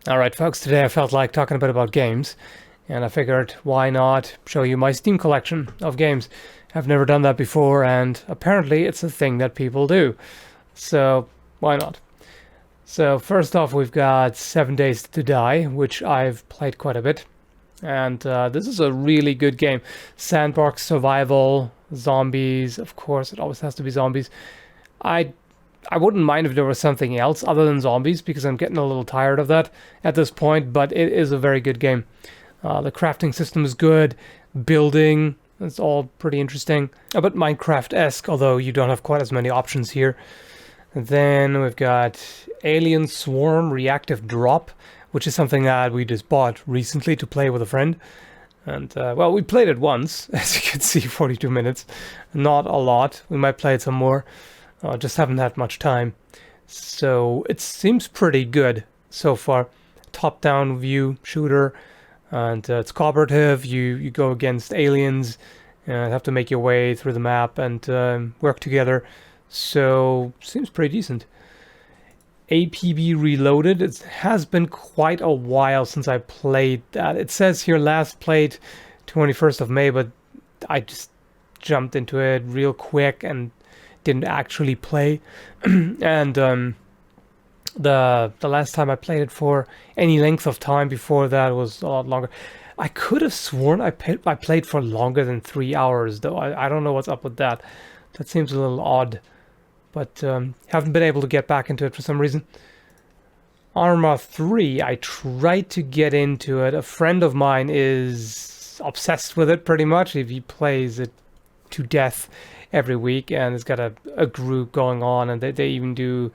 Alright folks, today I felt like talking a bit about games, and I figured why not show you my Steam collection of games. I've never done that before, and apparently it's a thing that people do. So, why not? So first off, we've got 7 Days to Die, which I've played quite a bit. And this is a really good game. Sandbox survival, zombies, of course, it always has to be zombies. I wouldn't mind if there was something else other than zombies, because I'm getting a little tired of that at this point, but it is a very good game. The crafting system is good, building, it's all pretty interesting. A bit Minecraft-esque, although you don't have quite as many options here. And then we've got Alien Swarm Reactive Drop, which is something that we just bought recently to play with a friend. And, well, we played it once, as you can see, 42 minutes. Not a lot. We might play it some more. Just haven't had much time. So it seems pretty good so far. Top-down view shooter, and it's cooperative. You go against aliens and have to make your way through the map and work together. So seems pretty decent. Apb Reloaded. It has been quite a while since I played that. It says here last played 21st of May, but I just jumped into it real quick and didn't actually play. And the last time I played it for any length of time before that was a lot longer. I could have sworn I played for longer than 3 hours, though. I don't know what's up with that. That seems a little odd. But haven't been able to get back into it for some reason. Arma 3, I tried to get into it. A friend of mine is obsessed with it pretty much. He plays it to death every week, and it's got a group going on, and they even do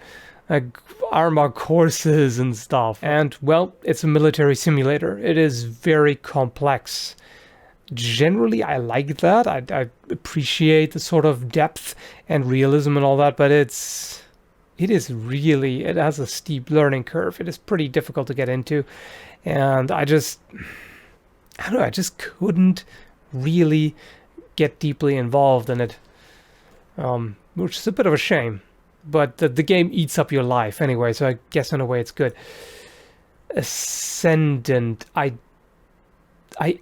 Arma courses and stuff. And, well, it's a military simulator. It is very complex. Generally, I like that. I appreciate the sort of depth and realism and all that, but it has a steep learning curve. It is pretty difficult to get into, and I just couldn't really get deeply involved in it, which is a bit of a shame. But the game eats up your life anyway, so I guess in a way it's good. Ascendant, I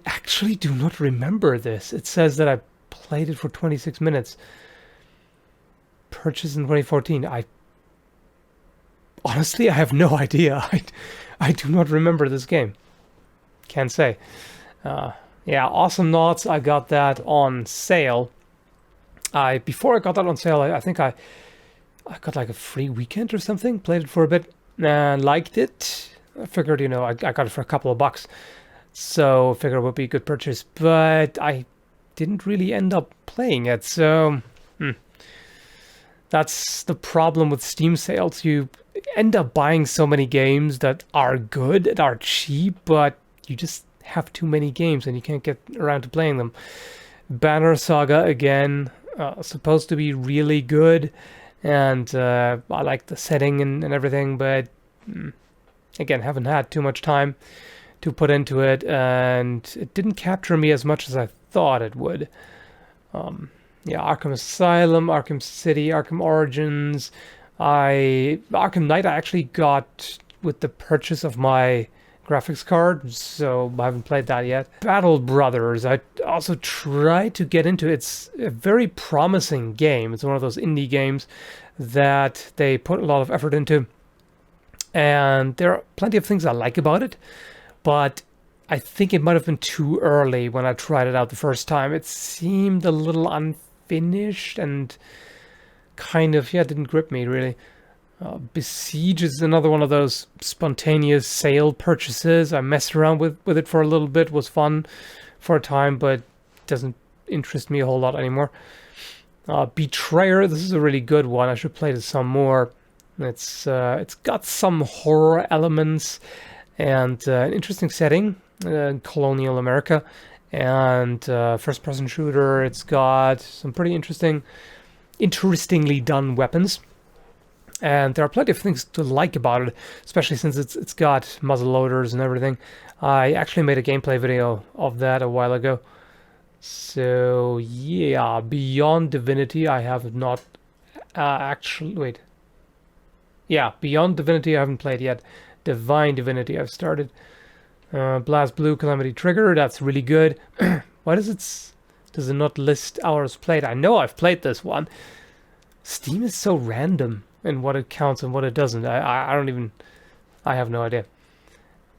actually do not remember this. It says that I played it for 26 minutes. Purchased in 2014. Honestly, I have no idea. I do not remember this game. Can't say. Yeah, Awesome Knots, I got that on sale. Before I got that on sale, I think I got like a free weekend or something. Played it for a bit and liked it. I figured, I got it for a couple of bucks. So I figured it would be a good purchase, but I didn't really end up playing it, so that's the problem with Steam sales. You end up buying so many games that are good, that are cheap, but you just have too many games and you can't get around to playing them. Banner Saga, again, supposed to be really good, and I like the setting and everything, but again, haven't had too much time to put into it, and it didn't capture me as much as I thought it would. Yeah, Arkham Asylum, Arkham City, Arkham Origins. Arkham Knight I actually got with the purchase of my graphics card, so I haven't played that yet. Battle Brothers, I also tried to get into. It's a very promising game. It's one of those indie games that they put a lot of effort into, and there are plenty of things I like about it. But I think it might have been too early when I tried it out the first time. It seemed a little unfinished and kind of, didn't grip me really. Besiege is another one of those spontaneous sale purchases. I messed around with it for a little bit, was fun for a time, but doesn't interest me a whole lot anymore. Betrayer, this is a really good one. I should play this some more. It's got some horror elements and an interesting setting, colonial America, and first-person shooter. It's got some pretty interestingly done weapons, and there are plenty of things to like about it, especially since it's got muzzle loaders and everything. I actually made a gameplay video of that a while ago. So yeah, Beyond Divinity I have not actually... Wait. Yeah, Beyond Divinity I haven't played yet. Divine Divinity I've started. Blast Blue Calamity Trigger, that's really good. Why does it not list hours played? I know I've played this one. Steam is so random in what it counts and what it doesn't. I don't even... I have no idea.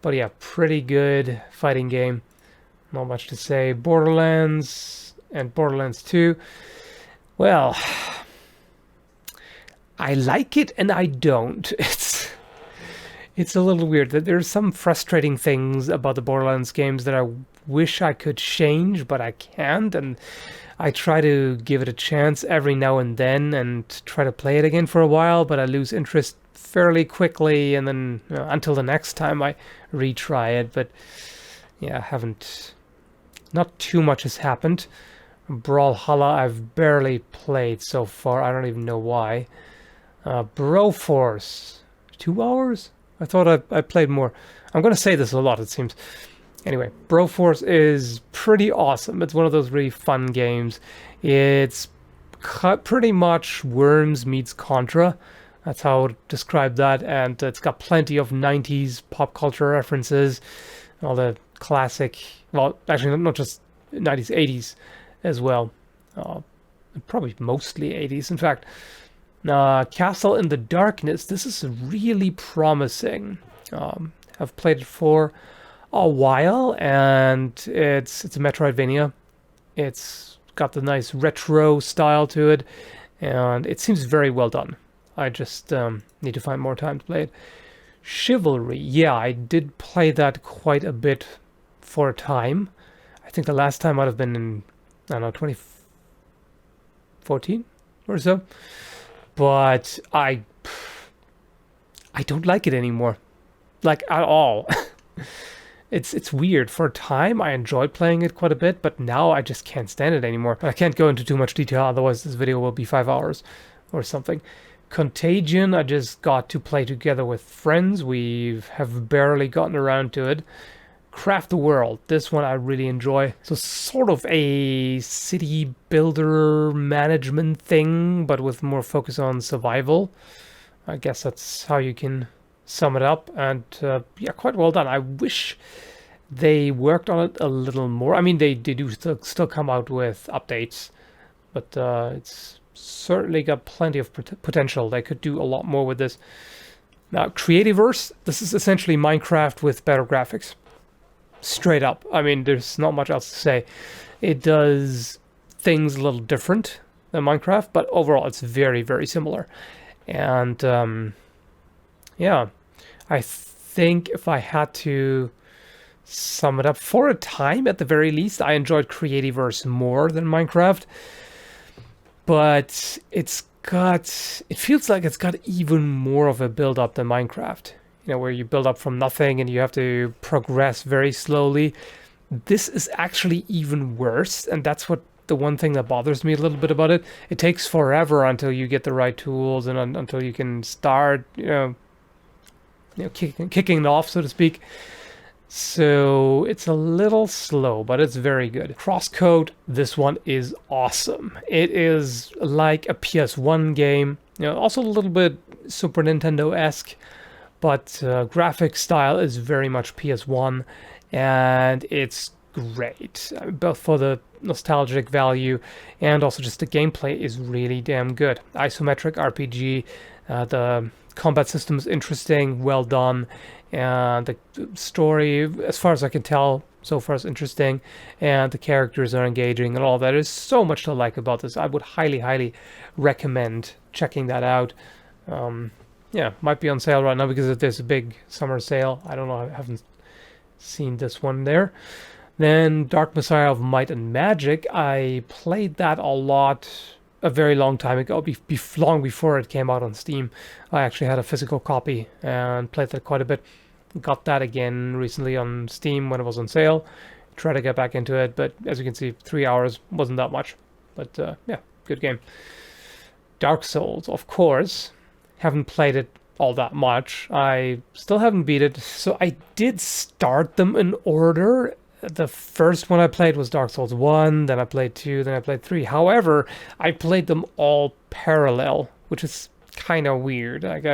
But yeah, pretty good fighting game. Not much to say. Borderlands and Borderlands 2. Well, I like it and I don't. It's a little weird. There's some frustrating things about the Borderlands games that I wish I could change, but I can't. And I try to give it a chance every now and then and try to play it again for a while, but I lose interest fairly quickly, and then until the next time I retry it. But yeah, not too much has happened. Brawlhalla I've barely played so far. I don't even know why. Broforce, 2 hours? I thought I played more. I'm going to say this a lot, it seems. Anyway, Broforce is pretty awesome. It's one of those really fun games. It's pretty much Worms meets Contra. That's how I would describe that. And it's got plenty of 90s pop culture references. All the classic... Well, actually, not just 90s, 80s as well. Probably mostly 80s, in fact. Castle in the Darkness. This is really promising. I've played it for a while, and it's a Metroidvania. It's got the nice retro style to it, and it seems very well done. I just need to find more time to play it. Chivalry. Yeah, I did play that quite a bit for a time. I think the last time might have been in, I don't know, 2014 or so. But I don't like it anymore, like at all. It's weird. For a time I enjoyed playing it quite a bit, but now I just can't stand it anymore. I can't go into too much detail, otherwise this video will be 5 hours or something. Contagion I just got to play together with friends. We have barely gotten around to it. Craft the World, this one I really enjoy. So sort of a city builder management thing, but with more focus on survival. I guess that's how you can sum it up. And yeah, quite well done. I wish they worked on it a little more. I mean, they do still come out with updates, but it's certainly got plenty of potential. They could do a lot more with this. Now, Creativerse, this is essentially Minecraft with better graphics. Straight up. I mean, there's not much else to say. It does things a little different than Minecraft, but overall it's very, very similar. And yeah, I think if I had to sum it up, for a time at the very least, I enjoyed Creativerse more than Minecraft. But it feels like it's got even more of a build-up than Minecraft. You know, where you build up from nothing and you have to progress very slowly. This is actually even worse, and that's the one thing that bothers me a little bit about it. It takes forever until you get the right tools and until you can start, kicking it off, so to speak. So it's a little slow, but it's very good. Crosscode, this one is awesome. It is like a PS1 game, also a little bit Super Nintendo-esque. But graphic style is very much PS1, and it's great, both for the nostalgic value and also just the gameplay is really damn good. Isometric RPG, the combat system is interesting, well done, and the story, as far as I can tell, so far is interesting, and the characters are engaging and all that. There's so much to like about this. I would highly, highly recommend checking that out. Yeah, might be on sale right now because there's a big summer sale. I don't know, I haven't seen this one there. Then Dark Messiah of Might and Magic. I played that a lot a very long time ago, long before it came out on Steam. I actually had a physical copy and played that quite a bit. Got that again recently on Steam when it was on sale. Tried to get back into it, but as you can see, 3 hours wasn't that much. But yeah, good game. Dark Souls, of course. Haven't played it all that much. I still haven't beat it. So I did start them in order. The first one I played was Dark Souls 1, then I played 2, then I played 3. However, I played them all parallel, which is kind of weird. Like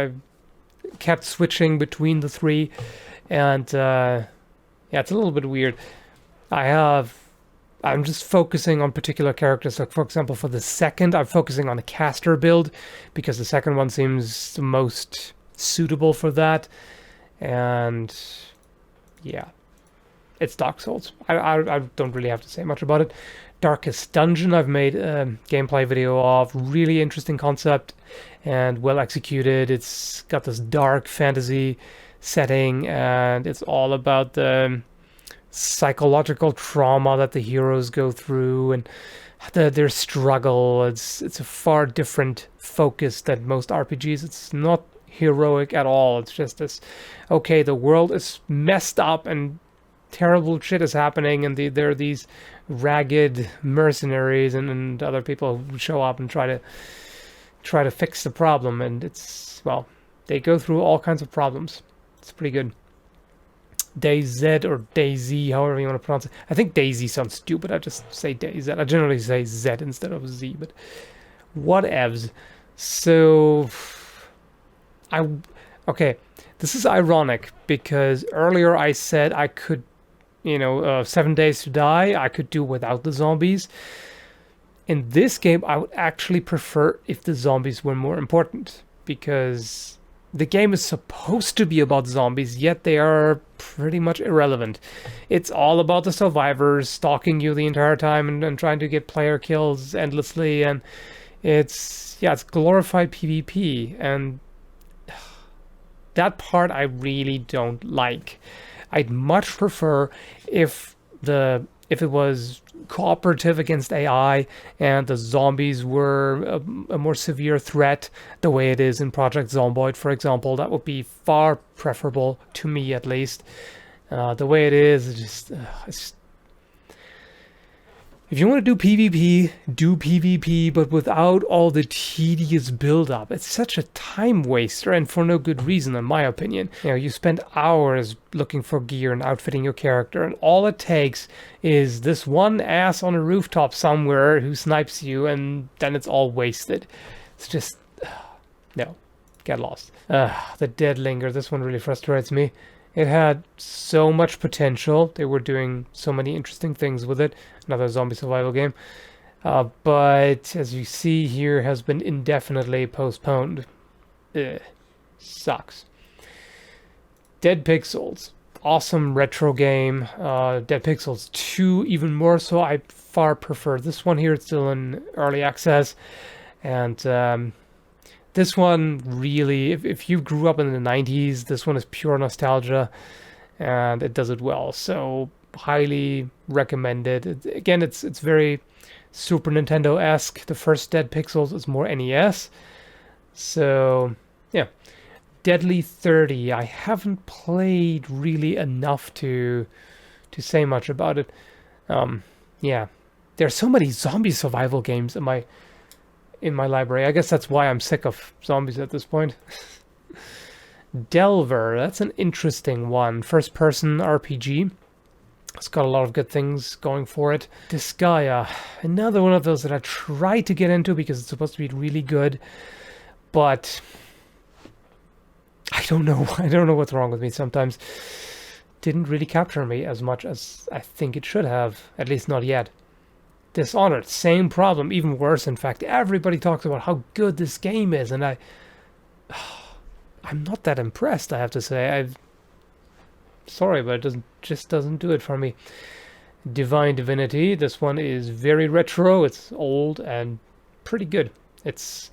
kept switching between the three, and yeah, it's a little bit weird. I'm just focusing on particular characters. Like, for example, for the second, I'm focusing on the caster build because the second one seems the most suitable for that. And yeah, it's Dark Souls. I don't really have to say much about it. Darkest Dungeon, I've made a gameplay video of. Really interesting concept and well executed. It's got this dark fantasy setting, and it's all about the psychological trauma that the heroes go through and their struggle. It's a far different focus than most RPGs. It's not heroic at all. It's just this, okay, the world is messed up and terrible shit is happening, and there are these ragged mercenaries and other people who show up and try to fix the problem, and it's, well, they go through all kinds of problems. It's pretty good. DayZ or DayZ, however you want to pronounce it. I think DayZ sounds stupid. I just say DayZ. I generally say Z instead of Z, but whatevs. So, okay, this is ironic because earlier I said I could, 7 Days to Die, I could do without the zombies. In this game, I would actually prefer if the zombies were more important, because the game is supposed to be about zombies, yet they are pretty much irrelevant. It's all about the survivors stalking you the entire time and trying to get player kills endlessly, and it's glorified PvP, and that part I really don't like. I'd much prefer if it was cooperative against AI and the zombies were a more severe threat, the way it is in Project Zomboid, for example. That would be far preferable, to me at least. The way it is, it's if you want to do PvP, but without all the tedious build-up. It's such a time waster, and for no good reason, in my opinion. You spend hours looking for gear and outfitting your character, and all it takes is this one ass on a rooftop somewhere who snipes you, and then it's all wasted. It's just... no. Get lost. The Dead Linger. This one really frustrates me. It had so much potential. They were doing so many interesting things with it. Another zombie survival game. But as you see here, has been indefinitely postponed. Sucks. Dead Pixels. Awesome retro game. Dead Pixels 2 even more so. I far prefer this one here. It's still in early access. And this one really, if you grew up in the 90s, this one is pure nostalgia, and it does it well. So highly recommended. Again, it's very Super Nintendo-esque. The first Dead Pixels is more NES. So yeah, Deadly 30. I haven't played really enough to say much about it. Yeah, there's so many zombie survival games in my library. I guess that's why I'm sick of zombies at this point. Delver, that's an interesting one. First-person RPG. It's got a lot of good things going for it. Disgaea, another one of those that I tried to get into because it's supposed to be really good, but I don't know. I don't know what's wrong with me sometimes. Didn't really capture me as much as I think it should have, at least not yet. Dishonored, same problem, even worse. In fact, everybody talks about how good this game is, and I'm not that impressed, I have to say. Sorry, but it just doesn't do it for me. Divinity, this one is very retro. It's old and pretty good. It's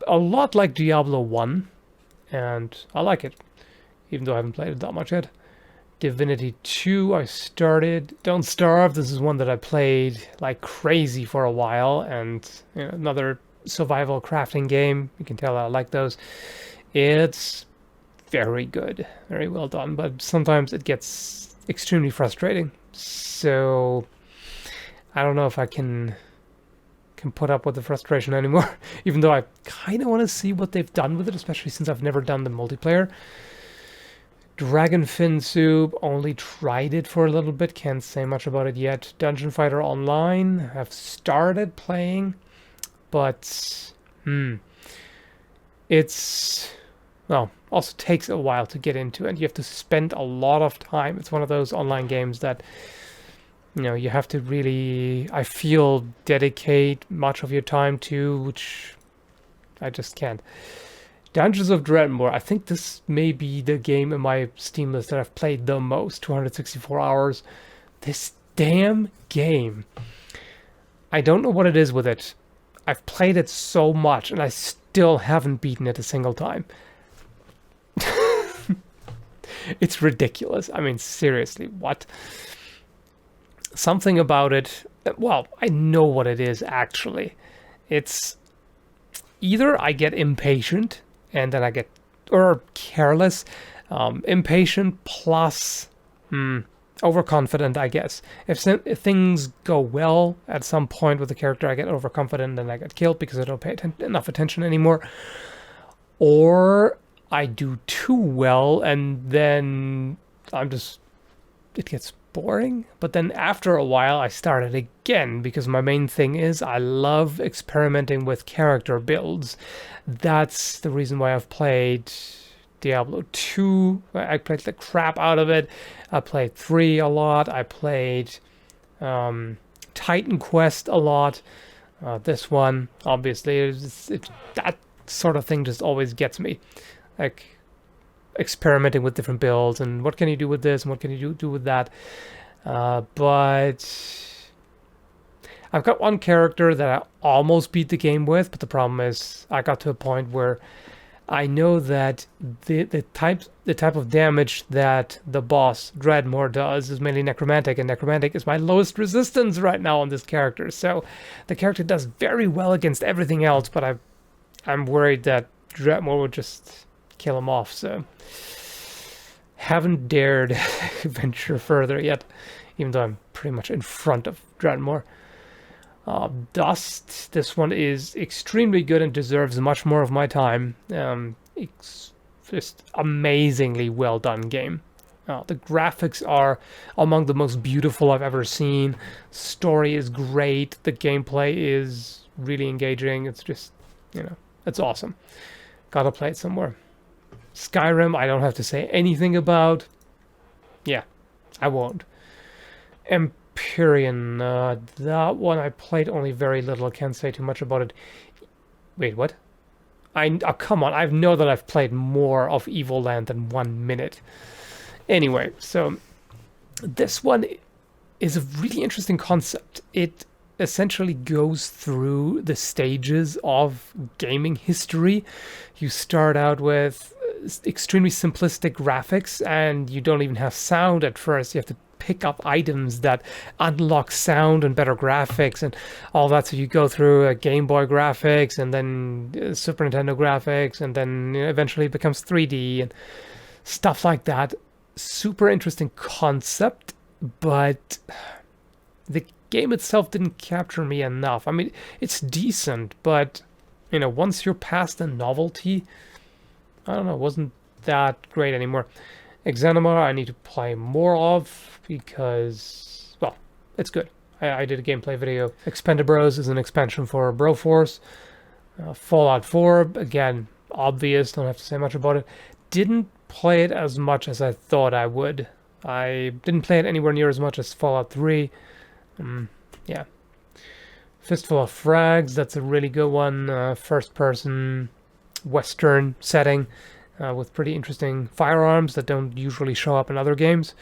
a lot like Diablo 1, and I like it, even though I haven't played it that much yet. Divinity 2, I started. Don't Starve, this is one that I played like crazy for a while, and another survival crafting game. You can tell I like those. It's very good, very well done, but sometimes it gets extremely frustrating. So I don't know if I can put up with the frustration anymore, even though I kind of want to see what they've done with it, especially since I've never done the multiplayer. Dragon Fin Soup, only tried it for a little bit, can't say much about it yet. Dungeon Fighter Online, I've started playing, but it's, well, also takes a while to get into, and you have to spend a lot of time. It's one of those online games that, you know, you have to really, I feel, dedicate much of your time to, which I just can't. Dungeons of Dreadmore. I think this may be the game in my Steam list that I've played the most. 264 hours. This damn game. I don't know what it is with it. I've played it so much and I still haven't beaten it a single time. It's ridiculous. I mean, seriously, what? Something about it, well, I know what it is actually. It's either I get impatient and then I get, or careless, impatient plus overconfident, I guess. If things go well at some point with the character, I get overconfident and I get killed because I don't pay enough attention anymore. Or I do too well and then it gets boring. But then after a while, I start it again because my main thing is I love experimenting with character builds. That's the reason why I've played Diablo 2. I played the crap out of it. I played 3 a lot. I played Titan Quest a lot. This one, obviously, that sort of thing just always gets me. Like, experimenting with different builds and what can you do with this and what can you do with that. But I've got one character that I almost beat the game with, but the problem is I got to a point where I know that the type of damage that the boss Dreadmore does is mainly necromantic, and necromantic is my lowest resistance right now on this character. So the character does very well against everything else, but I'm worried that Dreadmore would just kill him off. So haven't dared venture further yet, even though I'm pretty much in front of Dreadmore. Dust, this one is extremely good and deserves much more of my time. It's just amazingly well done game. The graphics are among the most beautiful I've ever seen. Story is great. The gameplay is really engaging. It's just, you know, it's awesome. Gotta play it somewhere. Skyrim, I don't have to say anything about. Yeah, I won't. Empyrean, that one I played only very little. I can't say too much about it. Wait, what? Come on, I know that I've played more of Evil Land than 1 minute. Anyway, so this one is a really interesting concept. It essentially goes through the stages of gaming history. You start out with extremely simplistic graphics and you don't even have sound at first. You have to pick up items that unlock sound and better graphics and all that. So you go through Game Boy graphics and then Super Nintendo graphics, and then eventually it becomes 3D and stuff like that. Super interesting concept, but the game itself didn't capture me enough. I mean, it's decent, but you know, once you're past the novelty, I don't know, it wasn't that great anymore. Exenema I need to play more of because, well, it's good. I did a gameplay video. Expendabros is an expansion for Broforce. Fallout 4, again, obvious, don't have to say much about it. Didn't play it as much as I thought I would. I didn't play it anywhere near as much as Fallout 3. Yeah. Fistful of Frags, that's a really good one. First-person Western setting. With pretty interesting firearms that don't usually show up in other games.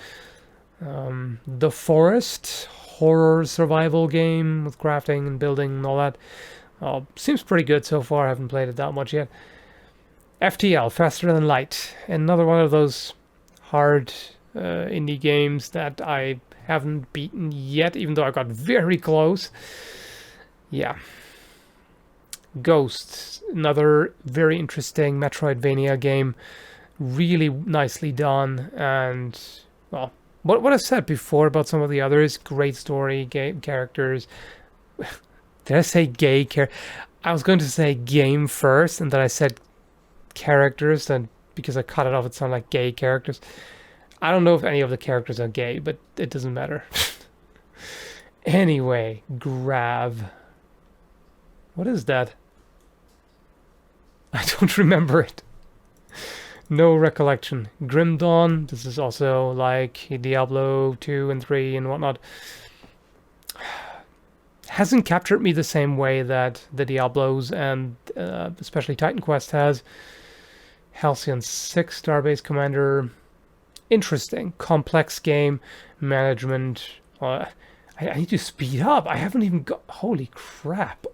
The Forest, horror survival game with crafting and building and all that. Seems pretty good so far. I haven't played it that much yet. Ftl, Faster Than Light. Another one of those hard indie games that I haven't beaten yet, even though I got very close. Yeah. Ghosts, another very interesting Metroidvania game, really nicely done, and well, what I said before about some of the others, great story, game characters. Did I say gay I was going to say game first, and then I said characters, and because I cut it off, it sounded like gay characters. I don't know if any of the characters are gay, but it doesn't matter. Anyway, Grav. What is that? I don't remember it. No recollection. Grim Dawn, this is also like Diablo 2 and 3 and whatnot. Hasn't captured me the same way that the Diablos and especially Titan Quest has. Halcyon 6, Starbase Commander. Interesting. Complex game. Management. I need to speed up. I haven't even got... Holy crap.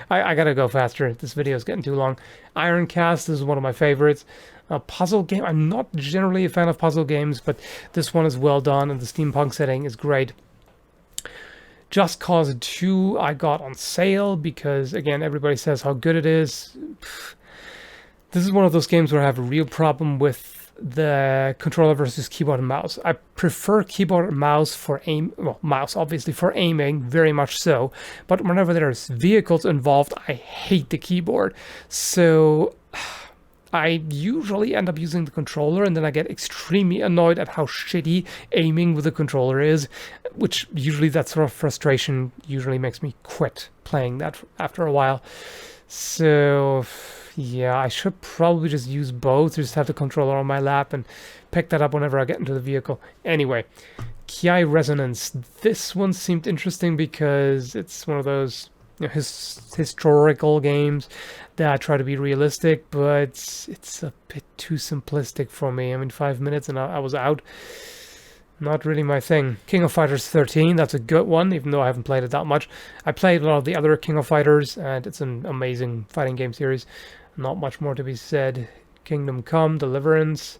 I gotta go faster. This video is getting too long. Ironcast is one of my favorites. A puzzle game. I'm not generally a fan of puzzle games, but this one is well done, and the steampunk setting is great. Just Cause 2 I got on sale because, again, everybody says how good it is. This is one of those games where I have a real problem with the controller versus keyboard and mouse. I prefer keyboard and mouse for mouse obviously for aiming, very much so, but whenever there's vehicles involved, I hate the keyboard. So I usually end up using the controller, and then I get extremely annoyed at how shitty aiming with the controller is, which usually that sort of frustration usually makes me quit playing that after a while. So yeah, I should probably just use both, just have the controller on my lap and pick that up whenever I get into the vehicle. Anyway, Kiai Resonance. This one seemed interesting because it's one of those, you know, historical games that try to be realistic, but it's a bit too simplistic for me. I mean, 5 minutes and I was out. Not really my thing. King of Fighters 13, that's a good one, even though I haven't played it that much. I played a lot of the other King of Fighters, and it's an amazing fighting game series. Not much more to be said. Kingdom Come, Deliverance.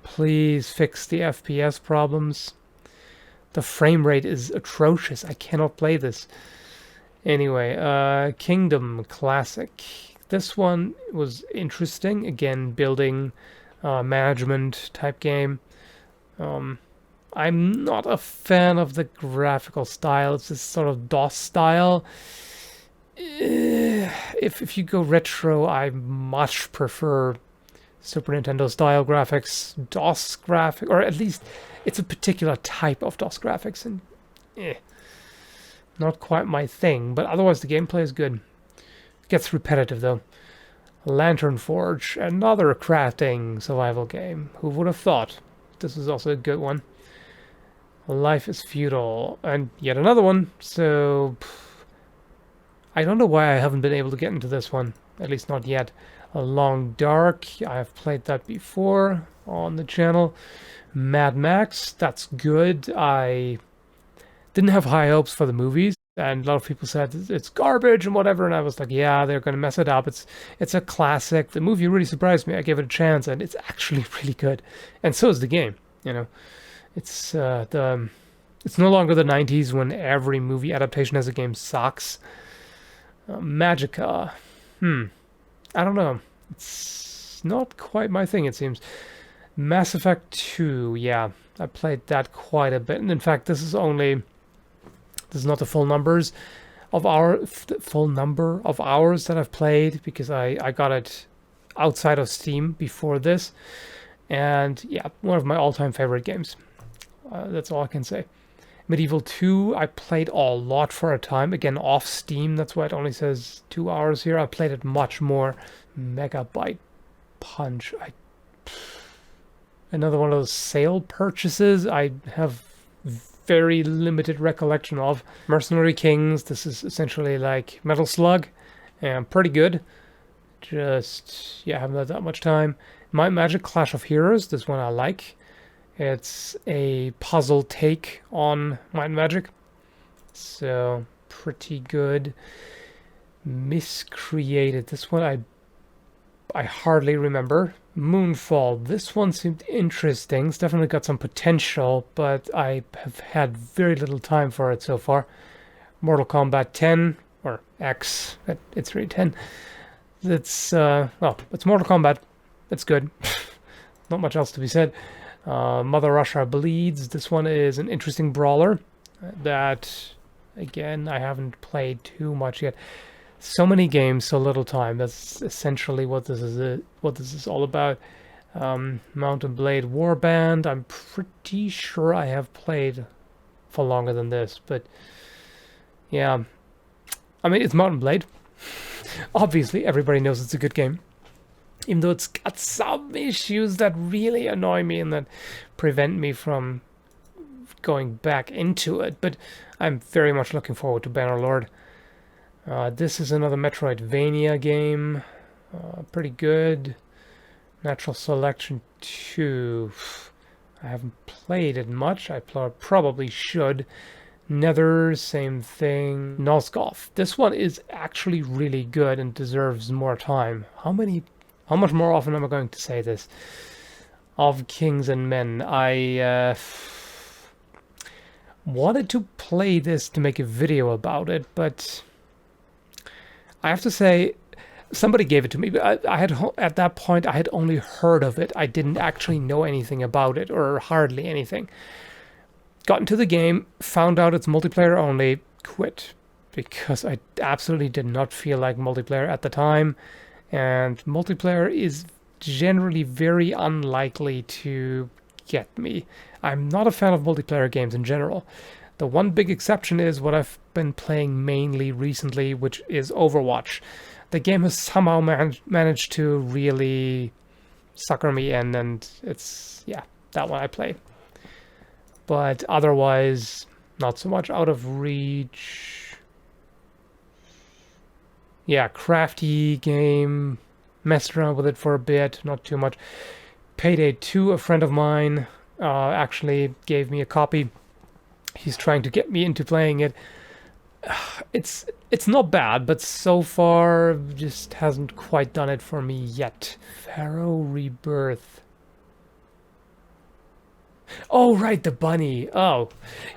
Please fix the FPS problems. The frame rate is atrocious. I cannot play this. Anyway, Kingdom Classic. This one was interesting. Again, building management type game. I'm not a fan of the graphical style. It's this sort of DOS style. If you go retro, I much prefer Super Nintendo style graphics, DOS graphic, or at least it's a particular type of DOS graphics, and not quite my thing. But otherwise, the gameplay is good. It gets repetitive though. Lantern Forge, another crafting survival game. Who would have thought? This is also a good one. Life is Futile, and yet another one. So I don't know why I haven't been able to get into this one, at least not yet. A Long Dark, I've played that before on the channel. Mad Max, that's good. I didn't have high hopes for the movies, and a lot of people said it's garbage and whatever, and I was like, yeah, they're going to mess it up. It's a classic. The movie really surprised me. I gave it a chance, and it's actually really good. And so is the game, you know. It's it's no longer the 90s when every movie adaptation as a game sucks. Magica. I don't know. It's not quite my thing, it seems. Mass Effect 2, yeah. I played that quite a bit. And in fact, this is not the full number of hours that I've played, because I got it outside of Steam before this. And yeah, one of my all-time favorite games. That's all I can say. Medieval 2, I played a lot for a time. Again, off Steam, that's why it only says 2 hours here. I played it much more. Megabyte Punch. Another one of those sale purchases I have very limited recollection of. Mercenary Kings, this is essentially like Metal Slug. And pretty good. Just, yeah, I haven't had that much time. Might and Magic Clash of Heroes, this one I like. It's a puzzle take on Might and Magic. So, pretty good. Miscreated, this one I hardly remember. Moonfall, this one seemed interesting. It's definitely got some potential, but I have had very little time for it so far. Mortal Kombat 10, or X, but it's really 10. It's, well, it's Mortal Kombat. It's good. Not much else to be said. Mother Russia Bleeds. This one is an interesting brawler that, again, I haven't played too much yet. So many games, so little time. That's essentially what this is all about. Mountain Blade Warband. I'm pretty sure I have played for longer than this, but yeah. I mean, it's Mountain Blade. Obviously, everybody knows it's a good game. even though it's got some issues that really annoy me and that prevent me from going back into it. But I'm very much looking forward to Bannerlord. This is another Metroidvania game. Pretty good. Natural Selection 2. I haven't played it much. I probably should. Nether, same thing. Nosgoth. This one is actually really good and deserves more time. How much more often am I going to say this? Of Kings and Men. I wanted to play this to make a video about it, but I have to say, somebody gave it to me, but I had, at that point, I had only heard of it. I didn't actually know anything about it, or hardly anything. Got into the game, found out it's multiplayer only, quit. Because I absolutely did not feel like multiplayer at the time. And multiplayer is generally very unlikely to get me. I'm not a fan of multiplayer games in general. The one big exception is what I've been playing mainly recently, which is Overwatch. The game has somehow managed to really sucker me in, and it's, yeah, that one I play. But otherwise, not so much. Out of Reach. Yeah, crafty game. Messed around with it for a bit, not too much. Payday 2, a friend of mine actually gave me a copy. He's trying to get me into playing it. It's not bad, but so far just hasn't quite done it for me yet. Pharaoh Rebirth. Oh, right, the bunny. Oh,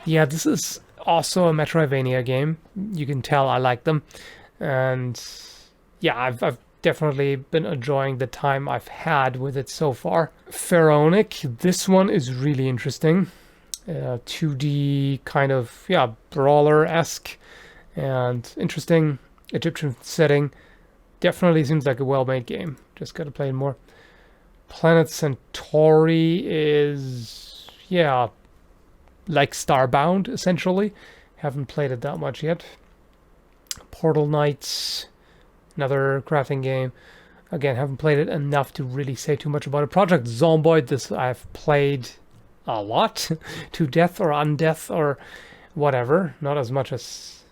yeah, this is also a Metroidvania game. You can tell I like them. And yeah, I've definitely been enjoying the time I've had with it so far. Pharaonic, this one is really interesting. 2D kind of, yeah, brawler-esque and interesting Egyptian setting. Definitely seems like a well-made game. Just gotta play it more. Planet Centauri is, yeah, like Starbound, essentially. Haven't played it that much yet. Portal Knights, another crafting game. Again, haven't played it enough to really say too much about it. Project Zomboid, this I've played a lot. To death or undeath or whatever. Not as much as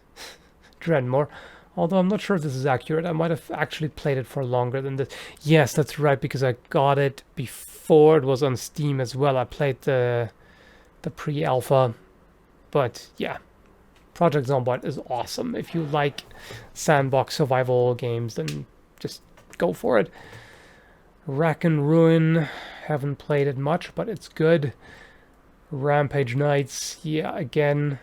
Dreadmore. Although I'm not sure if this is accurate. I might have actually played it for longer than this. Yes, that's right, because I got it before it was on Steam as well. I played the pre-alpha. But yeah, Project Zomboid is awesome. If you like sandbox survival games, then just go for it. Rack and Ruin, haven't played it much, but it's good. Rampage Knights, yeah, again,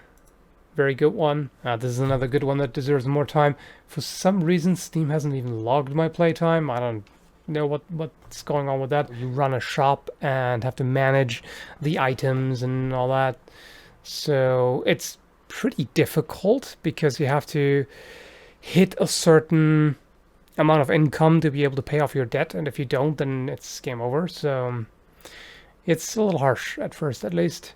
very good one. This is another good one that deserves more time. For some reason, Steam hasn't even logged my playtime. I don't know what's going on with that. You run a shop and have to manage the items and all that. So it's pretty difficult because you have to hit a certain amount of income to be able to pay off your debt, and if you don't, then it's game over. So it's a little harsh at first, at least.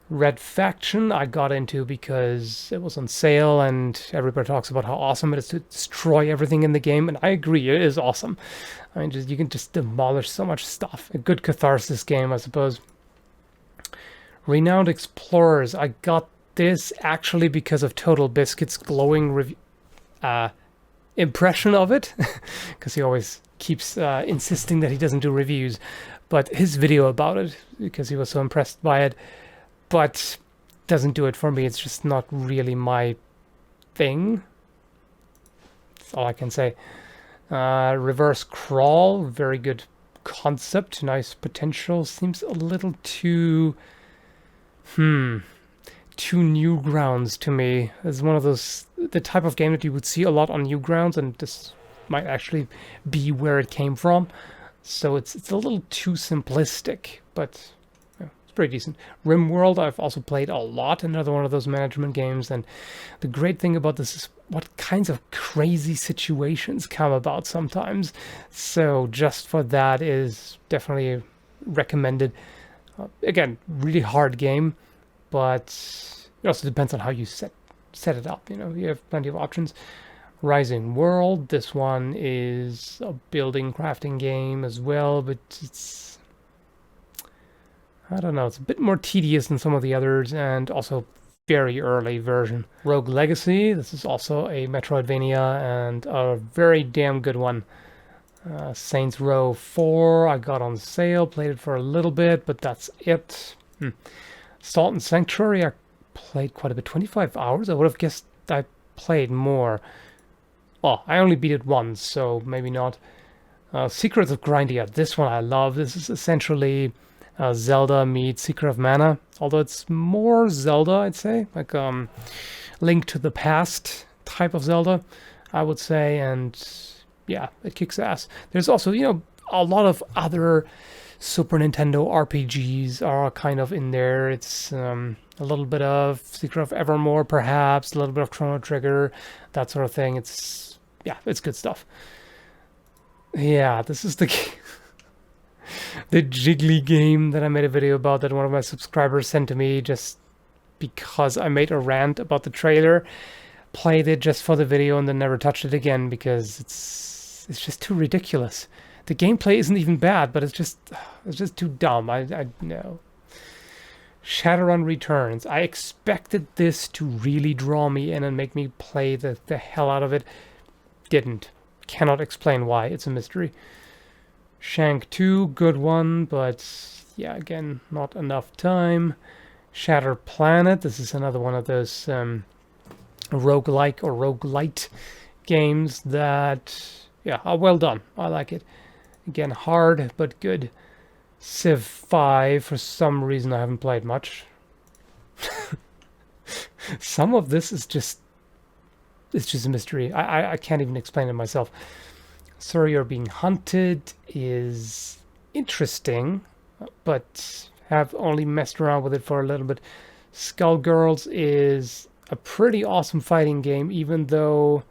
Red Faction I got into because it was on sale and everybody talks about how awesome it is to destroy everything in the game, and I agree, it is awesome. I mean, you can just demolish so much stuff. A good catharsis game, I suppose. Renowned Explorers, I got this actually because of Total Biscuit's glowing impression of it, because he always keeps insisting that he doesn't do reviews, but his video about it, because he was so impressed by it, but doesn't do it for me. It's just not really my thing. That's all I can say. Reverse Crawl, very good concept, nice potential. Seems a little too Newgrounds to me. It's one of those, the type of game that you would see a lot on Newgrounds, and this might actually be where it came from. So it's a little too simplistic, but yeah, it's pretty decent. Rimworld I've also played a lot, another one of those management games, and the great thing about this is what kinds of crazy situations come about sometimes. So just for that is definitely recommended. Again, really hard game, but it also depends on how you set it up. You know, you have plenty of options. Rising World. This one is a building crafting game as well, but it's, I don't know, it's a bit more tedious than some of the others, and also very early version. Rogue Legacy. This is also a Metroidvania and a very damn good one. Saints Row 4, I got on sale, played it for a little bit, but that's it. Salt and Sanctuary, I played quite a bit, 25 hours? I would have guessed I played more. Well, I only beat it once, so maybe not. Secrets of Grindia, this one I love. This is essentially Zelda meets Secret of Mana, although it's more Zelda, I'd say, like Link to the Past type of Zelda, I would say, and yeah, it kicks ass. There's also, you know, a lot of other Super Nintendo RPGs are kind of in there. It's a little bit of Secret of Evermore, perhaps, a little bit of Chrono Trigger, that sort of thing. It's, yeah, it's good stuff. Yeah, this is the the Jiggly game that I made a video about that one of my subscribers sent to me just because I made a rant about the trailer. Played it just for the video and then never touched it again because it's just too ridiculous. The gameplay isn't even bad, but it's just too dumb. I know. Shadowrun Returns. I expected this to really draw me in and make me play the hell out of it. Didn't. Cannot explain why. It's a mystery. Shank 2, good one, but yeah, again, not enough time. Shatter Planet. This is another one of those roguelike or roguelite games that, yeah, are well done. I like it. Again, hard, but good. Civ 5, for some reason I haven't played much. Some of this is just, it's just a mystery. I can't even explain it myself. Sorry You're Being Hunted is interesting, but have only messed around with it for a little bit. Skullgirls is a pretty awesome fighting game, even though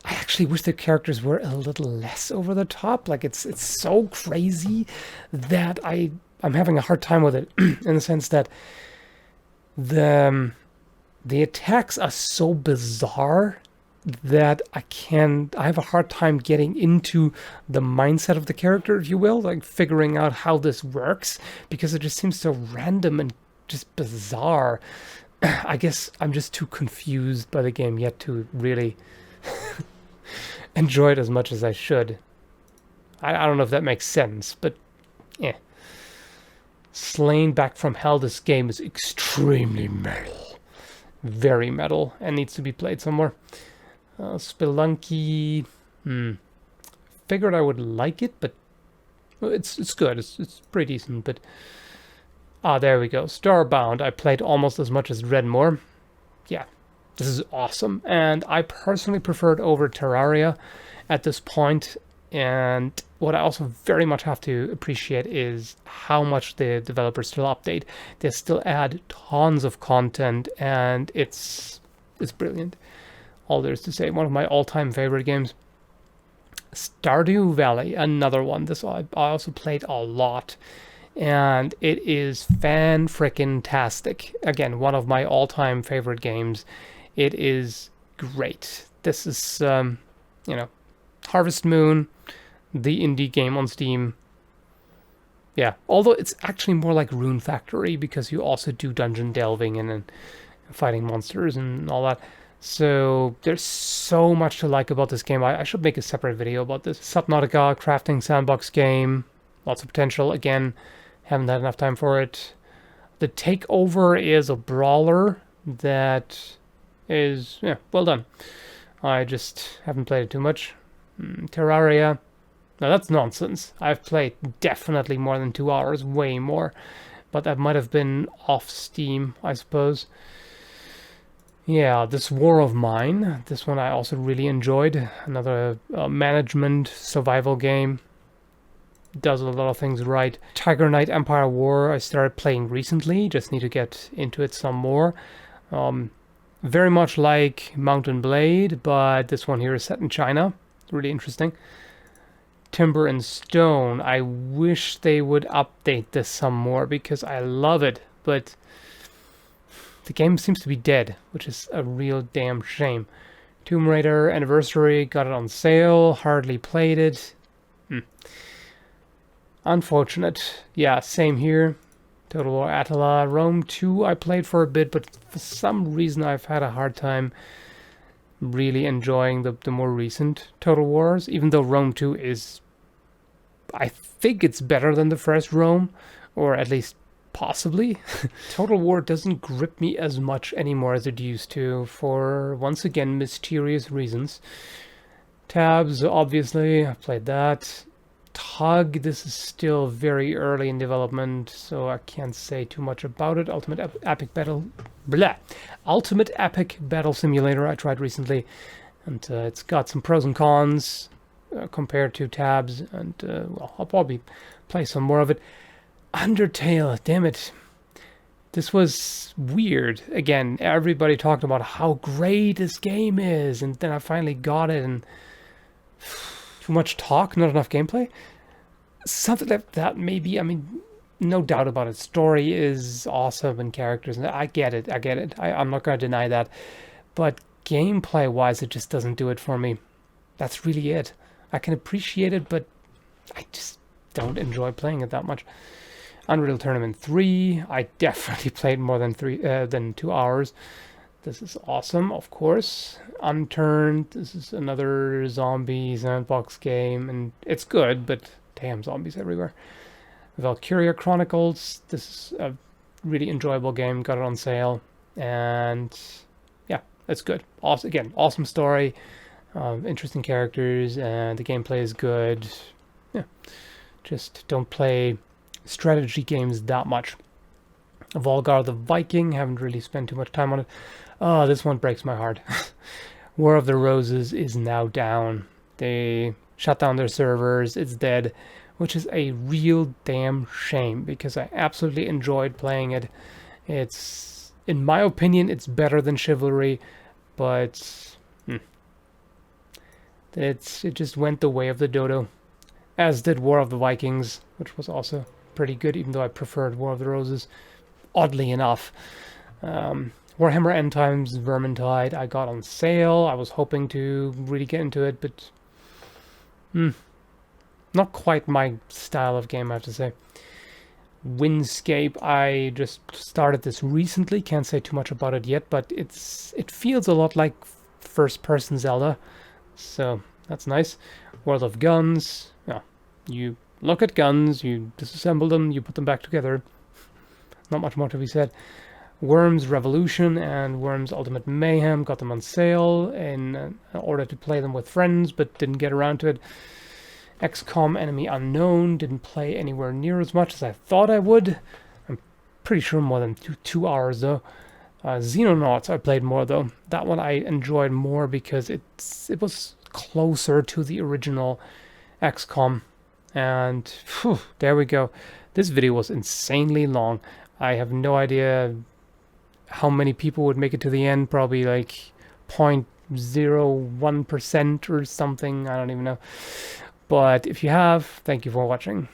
I actually wish the characters were a little less over the top. Like it's so crazy that I'm having a hard time with it in the sense that the attacks are so bizarre that I have a hard time getting into the mindset of the character, if you will, like figuring out how this works, because it just seems so random and just bizarre. I guess I'm just too confused by the game yet to really enjoy it as much as I should. I don't know if that makes sense, but yeah. Slain Back from Hell, this game is extremely metal. Very metal, and needs to be played somewhere. Spelunky, figured I would like it, but it's good. It's pretty decent, but there we go. Starbound, I played almost as much as Redmore. Yeah, this is awesome, and I personally prefer it over Terraria at this point. And what I also very much have to appreciate is how much the developers still update. They still add tons of content, and it's brilliant. All there is to say. One of my all-time favorite games. Stardew Valley, another one. This I also played a lot, and it is fan-frickin-tastic. Again, one of my all-time favorite games. It is great. This is, you know, Harvest Moon, the indie game on Steam. Yeah, although it's actually more like Rune Factory because you also do dungeon delving and fighting monsters and all that. So there's so much to like about this game. I should make a separate video about this. Subnautica, crafting sandbox game. Lots of potential. Again, haven't had enough time for it. The Takeover is a brawler that is, yeah, well done. I just haven't played it too much. Terraria. Now that's nonsense. I've played definitely more than 2 hours, way more. But that might have been off Steam, I suppose. Yeah, this War of Mine. This one I also really enjoyed. Another management survival game. Does a lot of things right. Tiger Knight Empire War I started playing recently. Just need to get into it some more. Very much like Mountain Blade, but this one here is set in China. Really interesting. Timber and Stone. I wish they would update this some more because I love it, but the game seems to be dead, which is a real damn shame. Tomb Raider Anniversary, got it on sale, hardly played it. Unfortunate. Yeah, same here. Total War Attila. Rome 2 I played for a bit, but for some reason I've had a hard time really enjoying the more recent Total Wars, even though Rome 2 is... I think it's better than the first Rome, or at least possibly. Total War doesn't grip me as much anymore as it used to, for, once again, mysterious reasons. Tabs, obviously, I played that. Tug, this is still very early in development, so I can't say too much about it. Ultimate Epic Battle Simulator I tried recently, and it's got some pros and cons compared to Tabs, and well, I'll probably play some more of it. Undertale, damn it. This was weird. Again, everybody talked about how great this game is, and then I finally got it, and too much talk, not enough gameplay. Something like that, maybe. I mean, no doubt about it. Story is awesome, and characters, and I get it. I'm not going to deny that. But gameplay-wise, it just doesn't do it for me. That's really it. I can appreciate it, but I just don't enjoy playing it that much. Unreal Tournament 3, I definitely played more than 2 hours. This is awesome, of course. Unturned, this is another zombie sandbox game, and it's good, but damn, zombies everywhere. Valkyria Chronicles, this is a really enjoyable game, got it on sale, and yeah, it's good. Also, again, awesome story, interesting characters, and the gameplay is good. Yeah, just don't play strategy games that much. Volgar the Viking, haven't really spent too much time on it. Oh, this one breaks my heart. War of the Roses is now down. They shut down their servers, it's dead, which is a real damn shame, because I absolutely enjoyed playing it. It's, in my opinion, it's better than Chivalry, but it just went the way of the dodo. As did War of the Vikings, which was also pretty good, even though I preferred War of the Roses, oddly enough. Warhammer End Times Vermintide I got on sale. I was hoping to really get into it, but not quite my style of game, I have to say. Windscape, I just started this recently, can't say too much about it yet, but it feels a lot like first-person Zelda, so that's nice. World of Guns, yeah, you look at guns, you disassemble them, you put them back together. Not much more to be said. Worms Revolution and Worms Ultimate Mayhem, got them on sale in order to play them with friends, but didn't get around to it. XCOM Enemy Unknown, didn't play anywhere near as much as I thought I would. I'm pretty sure more than 2 hours though. Xenonauts I played more though. That one I enjoyed more because it was closer to the original XCOM. And phew, there we go. This video was insanely long. I have no idea how many people would make it to the end. Probably like 0.01% or something. I don't even know. But if you have, thank you for watching.